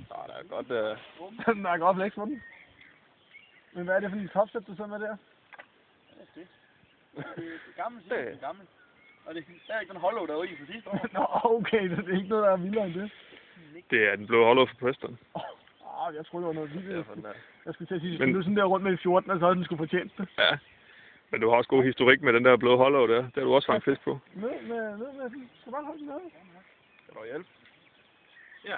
der er godt... Der er godt flæks på den. Men hvad er det for en topset, du så med der? Det er gammelt, det er gammelt. Og der er ikke den hollow derude i for sidste år. Nå, okay, det er ikke noget, der er vildere end det. Det er den blå hollow for Preston. Jeg troede, det var noget vildt. Derfor, Jeg skulle til at sige, at du sådan der rundt med 14, og så havde den skulle fortjent det. Ja. Men du har også god historik med den der blå hollow der. Det har du også fanget fisk på. Ned med den. Skal bare holde den nede. Skal du hjælpe? Ja.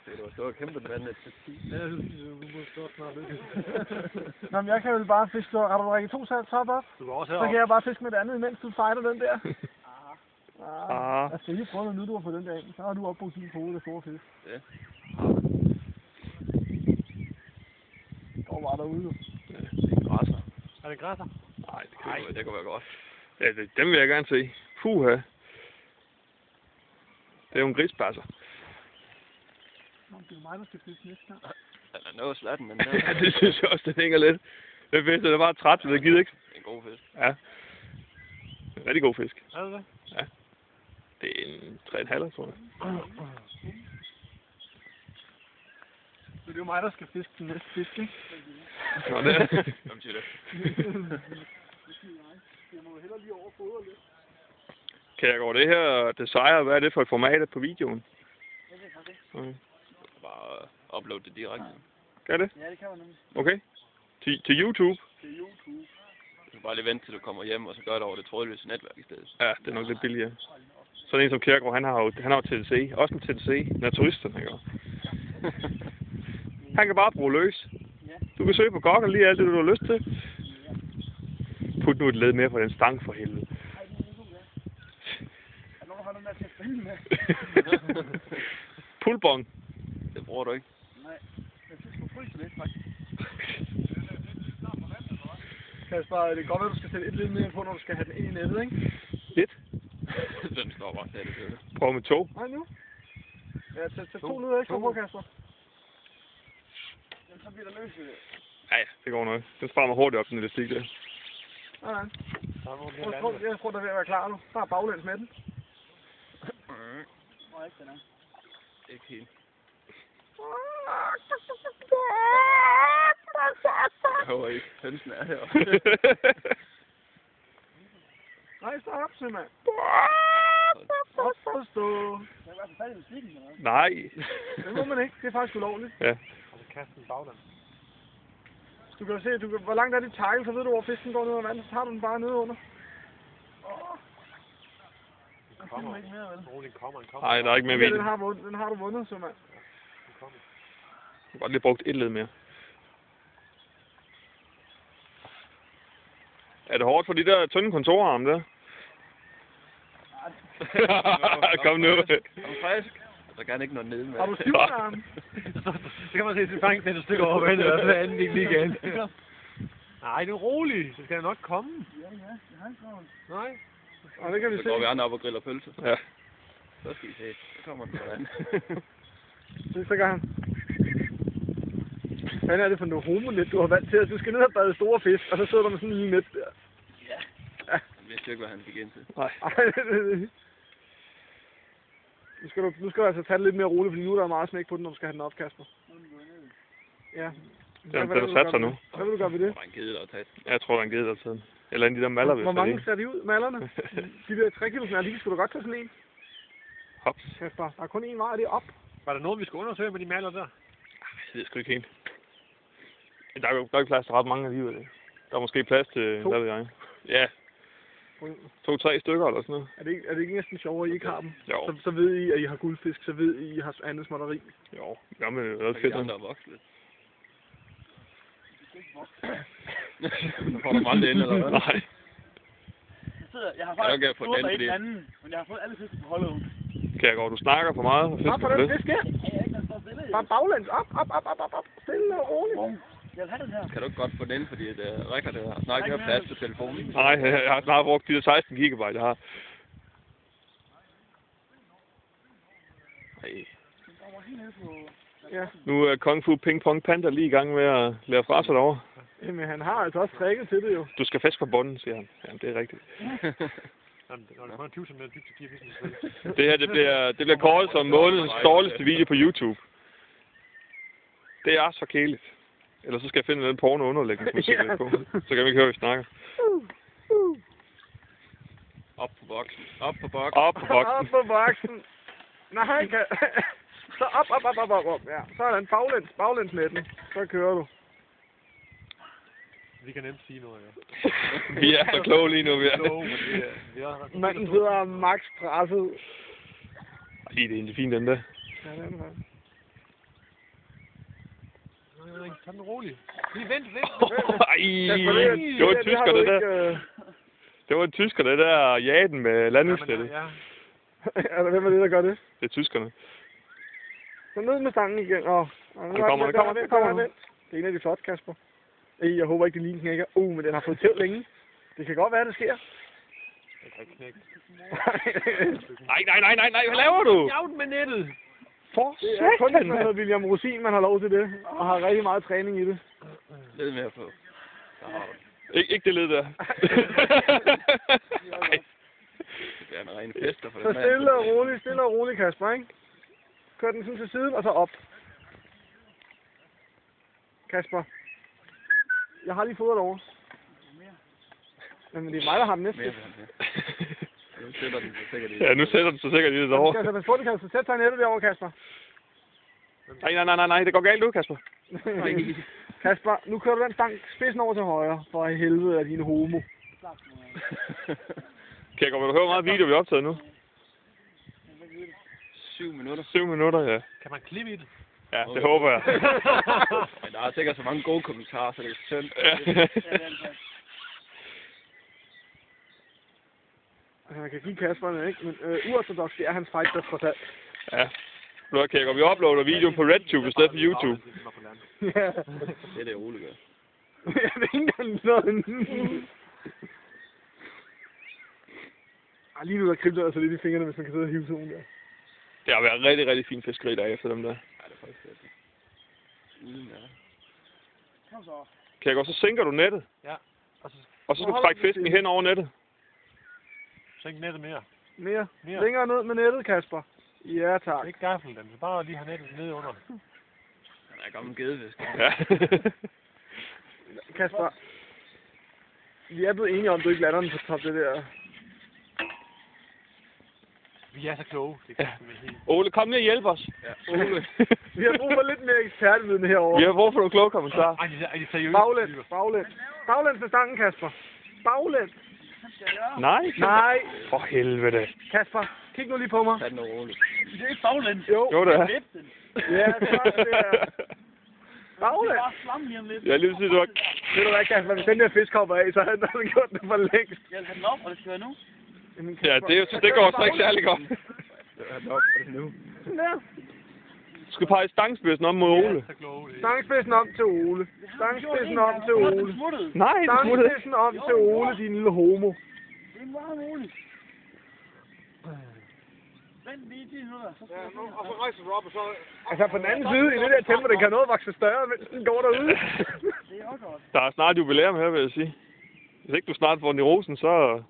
Det var stået kæmpe den vand til 10. Ja, du må stå snart lidt. Nå, men jeg kan vel bare fiske. Har du rækket 2 top op? Du går også så kan jeg bare fiske med det andet, imens du fighter den der. Jeg skal lige prøve noget nyt, du har fået den der ind. Så har du opbrugt din på hovedet af store fisk. Ja. Går bare derude, du. Ja, det er græsser. Er det græsser? Nej, det kan være godt. Ja, dem vil jeg gerne se. Puha. Det er jo en grisbasser. Det er mig, der skal fiske næste gang. Den er noget slatten, men... Ja, det synes jeg også, det hænger lidt. Det fisk, det er bare træt, så det gider ikke. Det er en god fisk. Ja. En rigtig god fisk. Er det det? Ja. Det er en 3,5, tror jeg. Så det er jo mig, der skal fiske den næste fisk, ikke? Nå, det er. Hvem siger det? Jeg må hellere lige overfodre lidt. Kan jeg gå det her Desire? Hvad er det for et format på videoen? Jeg ved faktisk ikke. Okay. Bare uploade det direkte. Kan det? Ja, det kan man nemlig. Okay. Til YouTube? Til YouTube. Du skal bare lige vente til du kommer hjem, og så gør det over det trådløse netværk i stedet. Ja, det er nok lidt billigere. Sådan en som Kjærgaard, han har jo TDC. Også en TDC. Naturisterne, ikke? Han kan bare bruge løs. Du kan søge på Google lige alt det, du har lyst til. Put nu et led mere på den stang for helvede. Er nogen, der har noget med til at spille med? Pullbong. Det bruger du ikke. Nej, jeg synes, du fryser lidt, faktisk. Kasper, det er godt, at du skal sætte et led mere på, når du skal have den ind i nettet, ikke? Et? Den står bare stadig det. Prøv med 2. Nej, nu. Ja, tag 2 led ekstra på, Kasper. Jamen, så bliver der løs. Ja, det går nok. Den sparer mig hurtigt op, den elastik der. Nej. Jeg tror, der er ved at være klar nu. Bare baglæns med den. Nej, ikke den er. Ikke helt. Jeg håber ikke. Hønsen er her. Nej, stop, simpelthen. Forstå. Nej. Det må man ikke. Det er faktisk ulovligt. Ja. Altså, kaste den bagland. Du kan jo se, hvor langt er dit tackle, så ved du, hvor fisken går ned under vandet. Så tager du den bare ned under. Den kommer ikke mere, vel? Den kommer. Nej, der er ikke mere ved. Den har du vundet, simpelthen. Jeg har godt lige brugt et led mere. Er det hårdt for de der tynde kontorarme der? Kom nu. Er du frisk? Så kan han ikke nå ned med. Har du 7 arme? Så kan man se sin fang et stykke over vandet, og så er anden ikke lige igen. Nej, det er roligt. Så skal han nok komme. Ja, jeg har ikke noget. Nej. Og det kan vi se. Så går vi andre op og griller pølse. Ja. Så skal vi se. Så kommer den på vand. Så gør han. Hvad er det for noget homonet, du har valgt til? Du skal ned og bade store fisk, og så sidder der med sådan en lille net der. Ja. Han vidste jo ikke, hvad han fik ind til. Nej. Nu skal du altså tage det lidt mere roligt, fordi nu er der meget smæk på den, når du skal have den op, Kasper. Ja. Den er sat sig nu. Hvad vil du gøre ved det? Der er en gede, der har taget den. Jeg tror, der er en gede, der har taget den. Eller en af de der maller, hvis Hvor det er mange ser de ud, mallerne? De der 3 kilo lige skulle du godt tage sådan en. Hops. Kasper, der er kun en vej, og det er op. Var der noget, vi skulle undersøge med de maller der? Jeg ved sgu ikke helt. Der er jo ikke plads til ret mange alligevel. Der er måske plads til, 2. hvad ved jeg. Ja. 2-3 stykker eller sådan noget. Er det ikke næsten sjovere, at I ikke har dem? Jo. Så ved I, at I har guldfisk, så ved I, at I har andet småtteri. Jo, jamen det er noget fedt. De andre er vokset lidt. Så får du mig aldrig ind, eller hvad? Nej. Jeg har faktisk fået den, fordi... anden, men jeg har fået alle fisk på holdet. Kan jeg gå, du snakker for meget? Og Bare på den fisk her. Ja, Bare baglæns. Op. Stille og roligt. Jeg vil have den her. Kan du ikke godt få den, fordi Rikard har snart ikke haft plads på telefonen? Nej, jeg har snart brugt de der 16 gigabyte, jeg har. Nej. Ja. Nu er Kung Fu Ping Pong Panda lige i gang med at lære fra sig derovre. Jamen, han har altså også trækket til det jo. Du skal fiske på bunden, siger han. Jamen, det er rigtigt. Når det kun er 20 cm dybt, så giver vi sådan Det her, det bliver kåret som månedens dårligste video på YouTube. Det er så kedeligt. Eller så skal jeg finde den porno underlægningsmusik på. Så kan vi ikke høre, hvad vi snakker. Op på boksen. Op på boksen. Op på boksen. Op på boksen. Nej, så op. Ja, så er der en baglænsnetten. Så kører du. Vi kan nemt sige noget, ja. Vi er så kloge lige nu, vi er. Manden sidder max presset. Ej, det er egentlig fint, den der. Ja, det er det faktisk. Tag den roligt. Vent. Ej, det var en tysker, det der. Det var en tysker, det der jaden med landingssættet. Ja. Altså, hvem er det, der gør det? Det er tyskerne. Så ned med stangen igen. Det kommer. Det er en af de flotte, Kasper. Jeg håber ikke, det lige knækker. Men den har fået tæv længe. Det kan godt være, det sker. Det kan ikke knække. Nej, hvad laver du? Jav den med nettet. For det er kun sådan noget William Rosin, man har lov til det. Og har rigtig meget træning i det. Lidt mere på. Ikke det led der. Det er en ren fester for så den mand. Stille og roligt, Kasper, ikke? Kør den sådan til siden, og så op. Kasper. Jeg har lige fået det over. Men det er mig, der har den næste. Nu sætter den så sikkert i det. Ja, nu sætter den så sikkert i det derovre. Kasper, pas på det, Kasper. Sæt dig i nettet derovre, Kasper. Nej, det går galt nu, Kasper. Kasper, nu kører du den stang spidsen over til højre, for i helvede af dine homo. Kjærgaard, vil du høre meget video, vi har optaget nu? 7 minutter. 7 minutter, ja. Kan man klippe i det? Ja, det håber jeg. Men der er sikkert så mange gode kommentarer, så det er synd. Altså, man kan give Kasper ikke? Men uortodox, det er hans fight, der trods alt. Ja. Blå Kjærgaard, vi uploader videoen på RedTube i stedet for YouTube. Ja. Det er det, Ole gør. Ja, det er ikke engang sådan. Lige nu der kribler altså lidt i fingrene, hvis man kan sidde og hive sådan der. Det har været rigtig, rigtig fint fiskeri der efter dem der. Ja, det er faktisk fedt. Uden ja. Kjærgaard, så sænker du nettet. Ja. Og så skal du trække fisken hen over nettet. Sænk nettet mere. Mere. Længere ned med nettet, Kasper. Ja, tak. Ikke gaffel den, så bare lige have nettet nede under. Han er gammel gedefisk. Ja. Kasper, vi er blevet enige om, du ikke lander den på top det der. Vi er så kloge. Det kan helt... Ole, kom ned og hjælp os. Ja, Ole. Vi har brug for lidt mere ekspertviden herovre. Vi har brug for nogle kloge kommentarer. Ej, det er seriøst. Baglæns. Baglæns med stangen, Kasper. Baglæns. Nej. For helvede. Kasper, kig nu lige på mig. Tag den roligt. Det er ikke baglæns. Jo, det er. Ja, så er det der. Baglæns. Det er bare slam lige om lidt. Jeg lige sige, du har... Ved du hvad, Kasper, hvis den der fisk hopper af, så havde den gjort det for længst. Jeg vil have den op, og det skal være nu. Jamen, Ja, det går så ikke særlig godt. Er den op? Er det nu? Sådan der. Du skal pege stangspidsen om mod Ole. Stangspidsen om til Ole. Stangspidsen om til Ole. Nej, det smuttede. Stangspidsen om til Ole, din lille homo. Det er meget roligt. Vent lige 10 minutter. Ja, og så rejser du op, og så... Altså, på den anden side, i det der tempo, den kan noget vokse større, mens den går derude. Det er også godt. Der er snart jubilæum her, vil jeg sige. Hvis ikke du snart får den i rosen, så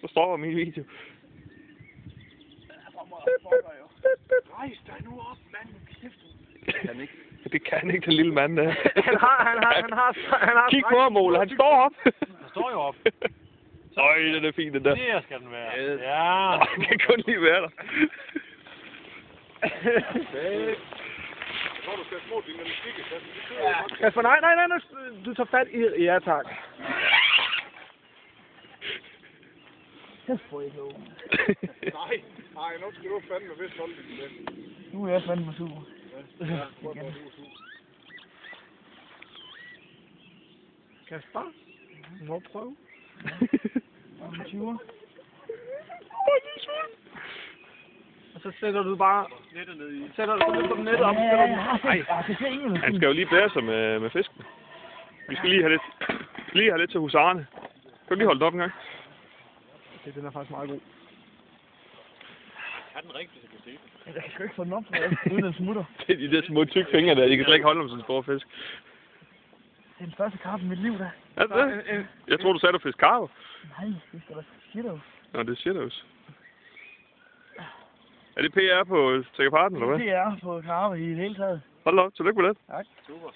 stopper min video. Rejs dig nu op, mand. Kan ikke. Det kan ikke, den lille mand der. Han har... Kig på ham, Ole. Han står op. Han står jo op. Øj, det er fint, det der. Der skal den være. Yes. Ja. Det kan kun lige være der. Kasper, nej, du tager fat i... Ja, tak. Nej, nu skal du fandme vist holde det. Nu er jeg fandme super. Kasper, må prøve. Og så sætter du bare nettet ned i. Sætter du på nettet op. Nej, han skal jo lige bære sig med fisken. Vi skal lige have lidt til husarerne. Kan du lige holde det op en gang? Okay, den er faktisk meget god. Er den rigtig, så kan se det? Jeg kan sgu ikke få den op, uden den smutter. Det er de der små tykke fingre der. De kan slet ikke holde om sådan en stor fisk. Det er den første karpe i mit liv, da. Er det det? Jeg tror, du sagde, du fisk karpe. Nej, det skal da skidt ud. Nå, det siger det også. Er det PR på Tækkeparten, eller hvad? Det er på Karve i det hele taget. Hold da op, tillykke med det. Tak. Super.